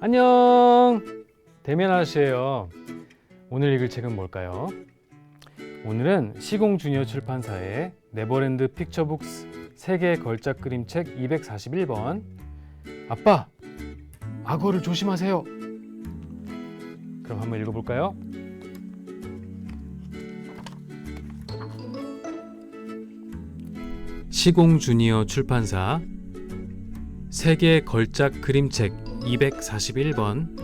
안녕, 대면 아저씨예요. 오늘 읽을 책은 뭘까요? 오늘은 시공주니어 출판사의 네버랜드 픽처북스 세계 걸작 그림책 241번 아빠, 악어를 조심하세요. 그럼 한번 읽어볼까요? 시공주니어 출판사 세계 걸작 그림책 241번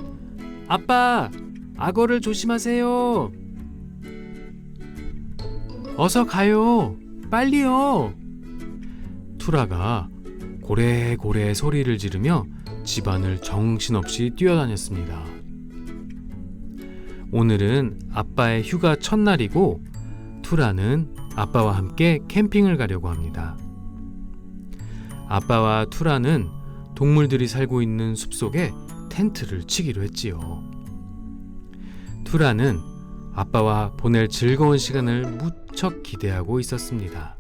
아빠, 악어를 조심하세요. 어서 가요. 빨리요. 투라가 고래고래 소리를 지르며 집안을 정신없이 뛰어다녔습니다. 오늘은 아빠의 휴가 첫날이고 투라는 아빠와 함께 캠핑을 가려고 합니다. 아빠와 투라는 동물들이 살고 있는 숲속에 텐트를 치기로 했지요. 투라는 아빠와 보낼 즐거운 시간을 무척 기대하고 있었습니다.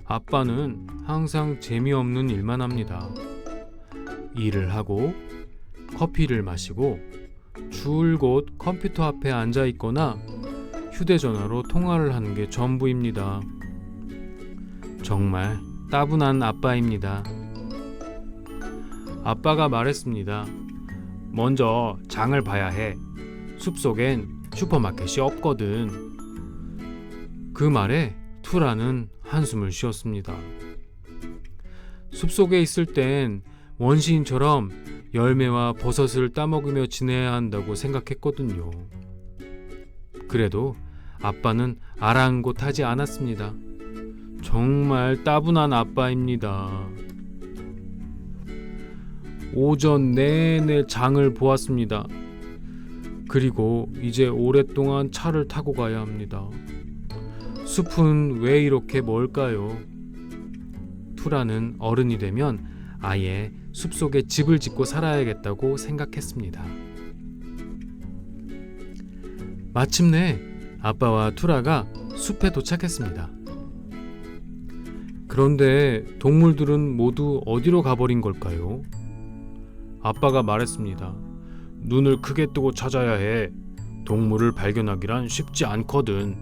아빠는 항상 재미없는 일만 합니다. 일을 하고 커피를 마시고 줄곧 컴퓨터 앞에 앉아 있거나 휴대전화로 통화를 하는 게 전부입니다. 정말 따분한 아빠입니다. 아빠가 말했습니다. 먼저 장을 봐야 해. 숲속엔 슈퍼마켓이 없거든. 그 말에 투라는 한숨을 쉬었습니다. 숲속에 있을 땐 원시인처럼 열매와 버섯을 따먹으며 지내야 한다고 생각했거든요. 그래도 아빠는 아랑곳하지 않았습니다. 정말 따분한 아빠입니다. 오전 내내 장을 보았습니다. 그리고 이제 오랫동안 차를 타고 가야 합니다. 숲은 왜 이렇게 멀까요? 투라는 어른이 되면 아예 숲속에 집을 짓고 살아야겠다고 생각했습니다. 마침내 아빠와 투라가 숲에 도착했습니다. 그런데 동물들은 모두 어디로 가버린 걸까요? 아빠가 말했습니다. 눈을 크게 뜨고 찾아야 해. 동물을 발견하기란 쉽지 않거든.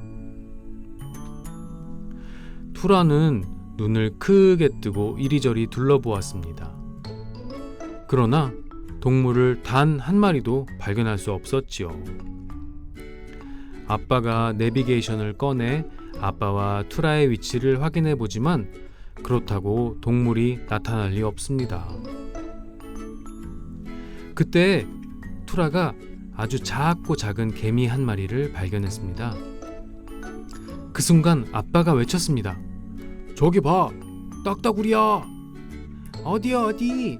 투라는 눈을 크게 뜨고 이리저리 둘러보았습니다. 그러나 동물을 단 한 마리도 발견할 수 없었지요. 아빠가 내비게이션을 꺼내 아빠와 투라의 위치를 확인해 보지만 그렇다고 동물이 나타날 리 없습니다. 그때 투라가 아주 작고 작은 개미 한 마리를 발견했습니다. 그 순간 아빠가 외쳤습니다. 저기 봐! 딱따구리야! 어디야 어디?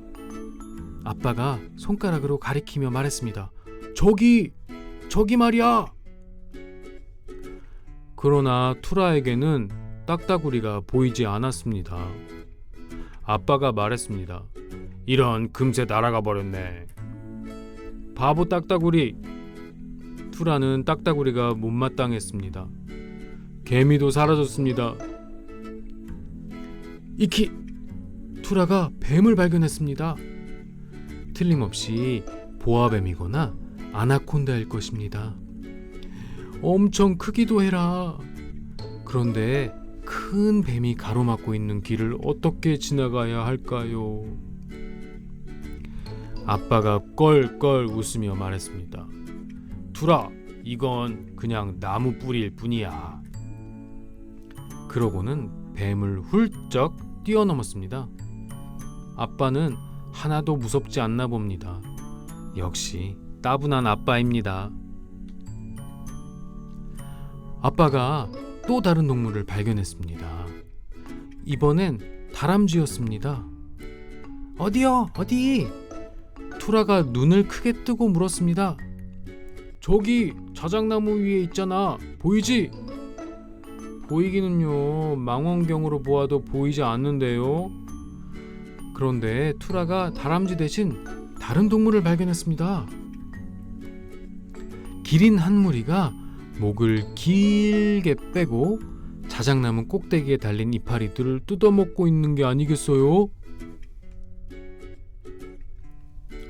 아빠가 손가락으로 가리키며 말했습니다. 저기 말이야! 그러나 투라에게는 딱따구리가 보이지 않았습니다. 아빠가 말했습니다. 이런, 금세 날아가 버렸네. 바보 딱따구리! 투라는 딱따구리가 못마땅했습니다. 개미도 사라졌습니다. 이키! 투라가 뱀을 발견했습니다. 틀림없이 보아뱀이거나 아나콘다일 것입니다. 엄청 크기도 해라. 그런데 큰 뱀이 가로막고 있는 길을 어떻게 지나가야 할까요? 아빠가 껄껄 웃으며 말했습니다. 투라, 이건 그냥 나무 뿌리일 뿐이야. 그러고는 뱀을 훌쩍 뛰어넘었습니다. 아빠는 하나도 무섭지 않나 봅니다. 역시 따분한 아빠입니다. 아빠가 또 다른 동물을 발견했습니다. 이번엔 다람쥐였습니다. 어디요? 어디? 투라가 눈을 크게 뜨고 물었습니다. 저기 자작나무 위에 있잖아. 보이지? 보이기는요. 망원경으로 보아도 보이지 않는데요. 그런데 투라가 다람쥐 대신 다른 동물을 발견했습니다. 기린 한 무리가 목을 길게 빼고 자작나무 꼭대기에 달린 이파리들을 뜯어먹고 있는 게 아니겠어요?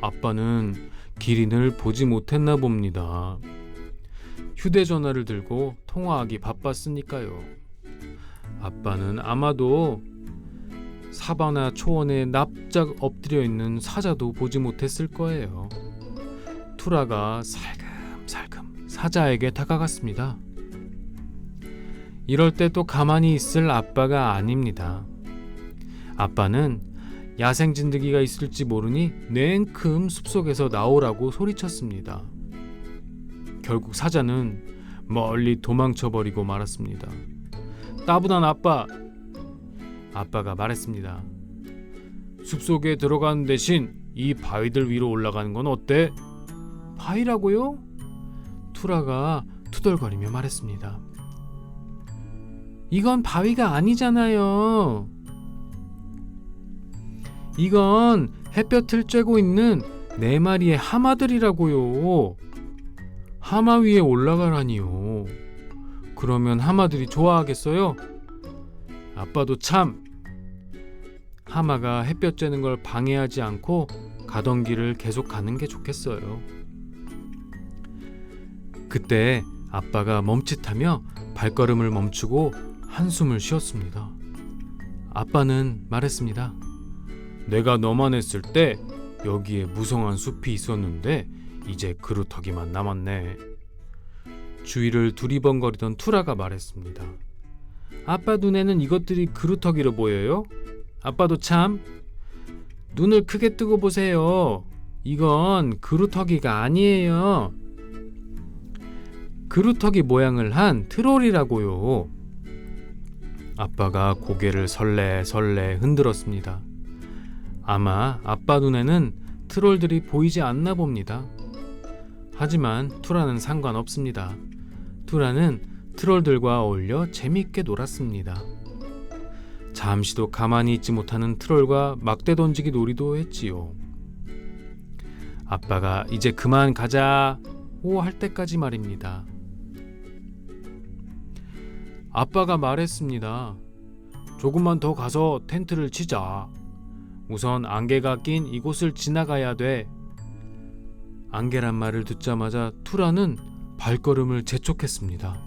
아빠는 기린을 보지 못했나 봅니다. 휴대전화를 들고 통화하기 바빴으니까요. 아빠는 아마도 사바나 초원에 납작 엎드려 있는 사자도 보지 못했을 거예요. 투라가 살금살금 사자에게 다가갔습니다. 이럴 때 또 가만히 있을 아빠가 아닙니다. 아빠는 야생 진드기가 있을지 모르니 냉큼 숲속에서 나오라고 소리쳤습니다. 결국 사자는 멀리 도망쳐버리고 말았습니다. 따분한 아빠! 아빠가 말했습니다. 숲속에 들어가는 대신 이 바위들 위로 올라가는 건 어때? 바위라고요? 투라가 투덜거리며 말했습니다. 이건 바위가 아니잖아요. 이건 햇볕을 쬐고 있는 4마리의 하마들이라고요. 하마 위에 올라가라니요. 그러면 하마들이 좋아하겠어요? 아빠도 참! 하마가 햇볕 쬐는 걸 방해하지 않고 가던 길을 계속 가는 게 좋겠어요. 그때 아빠가 멈칫하며 발걸음을 멈추고 한숨을 쉬었습니다. 아빠는 말했습니다. 내가 너만 했을 때 여기에 무성한 숲이 있었는데 이제 그루터기만 남았네. 주위를 두리번거리던 투라가 말했습니다. 아빠 눈에는 이것들이 그루터기로 보여요? 아빠도 참! 눈을 크게 뜨고 보세요. 이건 그루터기가 아니에요. 그루터기 모양을 한 트롤이라고요. 아빠가 고개를 설레설레 흔들었습니다. 아마 아빠 눈에는 트롤들이 보이지 않나 봅니다. 하지만 투라는 상관없습니다. 투라는 트롤들과 어울려 재밌게 놀았습니다. 잠시도 가만히 있지 못하는 트롤과 막대 던지기 놀이도 했지요. 아빠가 이제 그만 가자고 할 때까지 말입니다. 아빠가 말했습니다. 조금만 더 가서 텐트를 치자. 우선 안개가 낀 이곳을 지나가야 돼. 안개란 말을 듣자마자 투라는 발걸음을 재촉했습니다.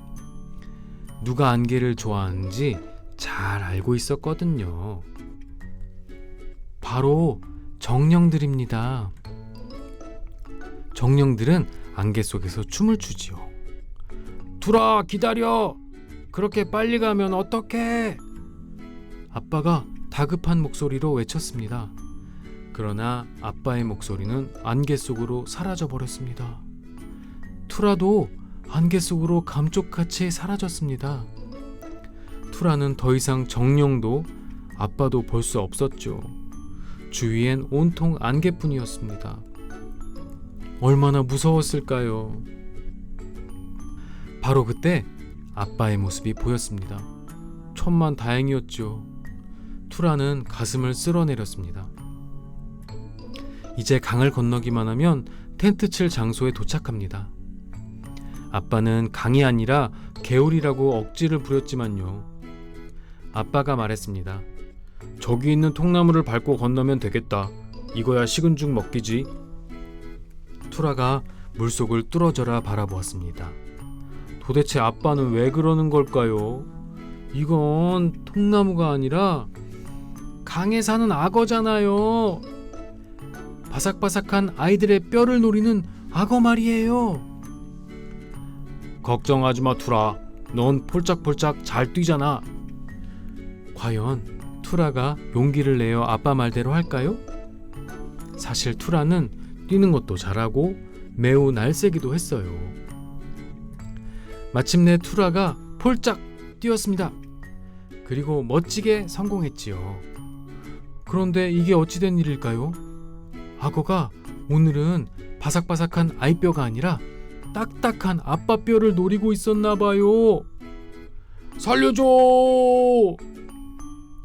누가 안개를 좋아하는지 잘 알고 있었거든요. 바로 정령들입니다. 정령들은 안개 속에서 춤을 추지요. 투라, 기다려! 그렇게 빨리 가면 어떡해? 아빠가 다급한 목소리로 외쳤습니다. 그러나 아빠의 목소리는 안개 속으로 사라져 버렸습니다. 투라도 안개 속으로 감쪽같이 사라졌습니다. 투라는 더 이상 정령도 아빠도 볼 수 없었죠. 주위엔 온통 안개뿐이었습니다. 얼마나 무서웠을까요? 바로 그때 아빠의 모습이 보였습니다. 천만 다행이었죠. 투라는 가슴을 쓸어내렸습니다. 이제 강을 건너기만 하면 텐트 칠 장소에 도착합니다. 아빠는 강이 아니라 개울이라고 억지를 부렸지만요. 아빠가 말했습니다. 저기 있는 통나무를 밟고 건너면 되겠다. 이거야 식은 죽 먹기지. 투라가 물속을 뚫어져라 바라보았습니다. 도대체 아빠는 왜 그러는 걸까요? 이건 통나무가 아니라 강에 사는 악어잖아요. 바삭바삭한 아이들의 뼈를 노리는 악어 말이에요. 걱정하지 마, 투라. 넌 폴짝폴짝 잘 뛰잖아. 과연 투라가 용기를 내어 아빠 말대로 할까요? 사실 투라는 뛰는 것도 잘하고 매우 날쌔기도 했어요. 마침내 투라가 폴짝 뛰었습니다. 그리고 멋지게 성공했지요. 그런데 이게 어찌된 일일까요? 악어가 오늘은 바삭바삭한 아이뼈가 아니라 딱딱한 아빠뼈를 노리고 있었나봐요. 살려줘!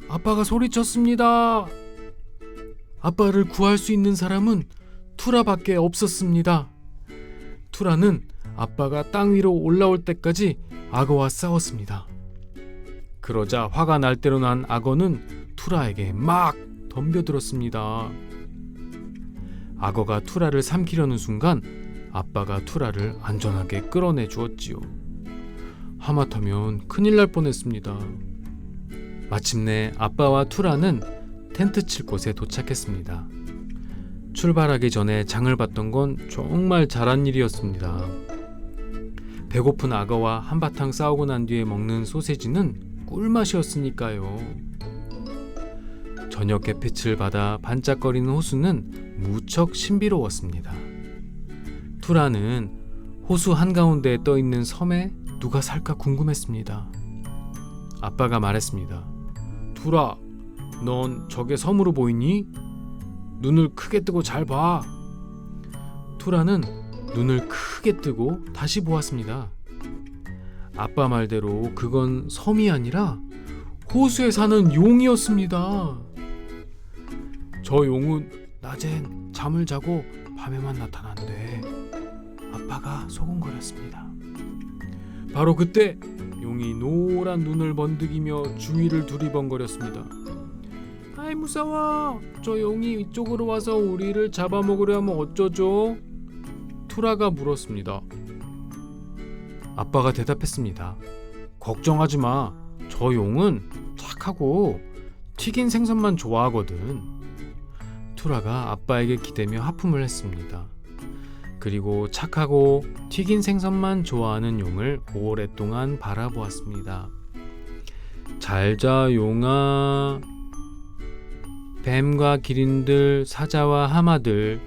아빠가 소리쳤습니다. 아빠를 구할 수 있는 사람은 투라밖에 없었습니다. 투라는 아빠가 땅 위로 올라올 때까지 악어와 싸웠습니다. 그러자 화가 날 대로 난 악어는 투라에게 막 덤벼들었습니다. 악어가 투라를 삼키려는 순간 아빠가 투라를 안전하게 끌어내 주었지요. 하마터면 큰일 날 뻔했습니다. 마침내 아빠와 투라는 텐트 칠 곳에 도착했습니다. 출발하기 전에 장을 봤던 건 정말 잘한 일이었습니다. 배고픈 악어와 한바탕 싸우고 난 뒤에 먹는 소세지는 꿀맛이었으니까요. 저녁 햇빛을 받아 반짝거리는 호수는 무척 신비로웠습니다. 투라는 호수 한가운데에 떠있는 섬에 누가 살까 궁금했습니다. 아빠가 말했습니다. 투라, 넌 저게 섬으로 보이니? 눈을 크게 뜨고 잘 봐. 투라는 눈을 크게 뜨고 다시 보았습니다. 아빠 말대로 그건 섬이 아니라 호수에 사는 용이었습니다. 저 용은 낮엔 잠을 자고 밤에만 나타난대. 아빠가 소곤거렸습니다. 바로 그때 용이 노란 눈을 번득이며 주위를 두리번거렸습니다. 아이 무서워. 저 용이 이쪽으로 와서 우리를 잡아먹으려 하면 어쩌죠? 투라가 물었습니다. 아빠가 대답했습니다. 걱정하지 마. 저 용은 착하고 튀긴 생선만 좋아하거든. 투라가 아빠에게 기대며 하품을 했습니다. 그리고 착하고 튀긴 생선만 좋아하는 용을 오랫동안 바라보았습니다. 잘자 용아. 뱀과 기린들, 사자와 하마들,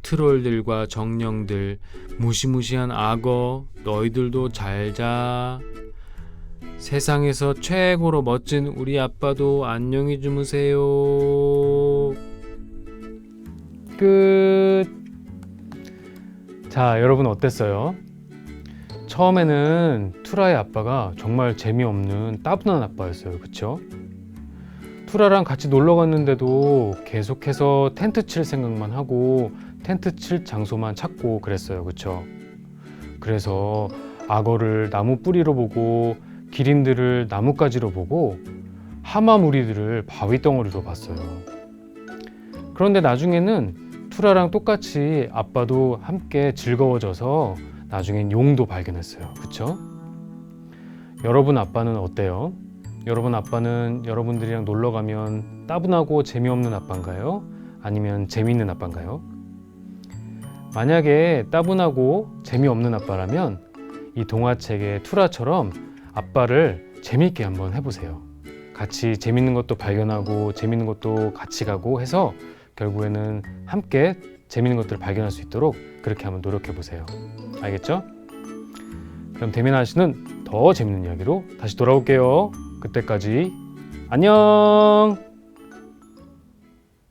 트롤들과 정령들, 무시무시한 악어, 너희들도 잘자. 세상에서 최고로 멋진 우리 아빠도 안녕히 주무세요. 끝. 자, 여러분 어땠어요? 처음에는 투라의 아빠가 정말 재미없는 따분한 아빠였어요. 그쵸? 투라랑 같이 놀러 갔는데도 계속해서 텐트 칠 생각만 하고 텐트 칠 장소만 찾고 그랬어요. 그쵸? 그래서 악어를 나무 뿌리로 보고 기린들을 나뭇가지로 보고 하마 무리들을 바위 덩어리로 봤어요. 그런데 나중에는 투라랑 똑같이 아빠도 함께 즐거워져서 나중엔 용도 발견했어요. 그쵸? 여러분 아빠는 어때요? 여러분 아빠는 여러분들이랑 놀러 가면 따분하고 재미없는 아빠인가요? 아니면 재미있는 아빠인가요? 만약에 따분하고 재미없는 아빠라면 이 동화책의 투라처럼 아빠를 재미있게 한번 해보세요. 같이 재밌는 것도 발견하고 재밌는 것도 같이 가고 해서 결국에는 함께 재밌는 것들을 발견할 수 있도록 그렇게 한번 노력해 보세요. 알겠죠? 그럼 대민아 씨는 더 재밌는 이야기로 다시 돌아올게요. 그때까지 안녕.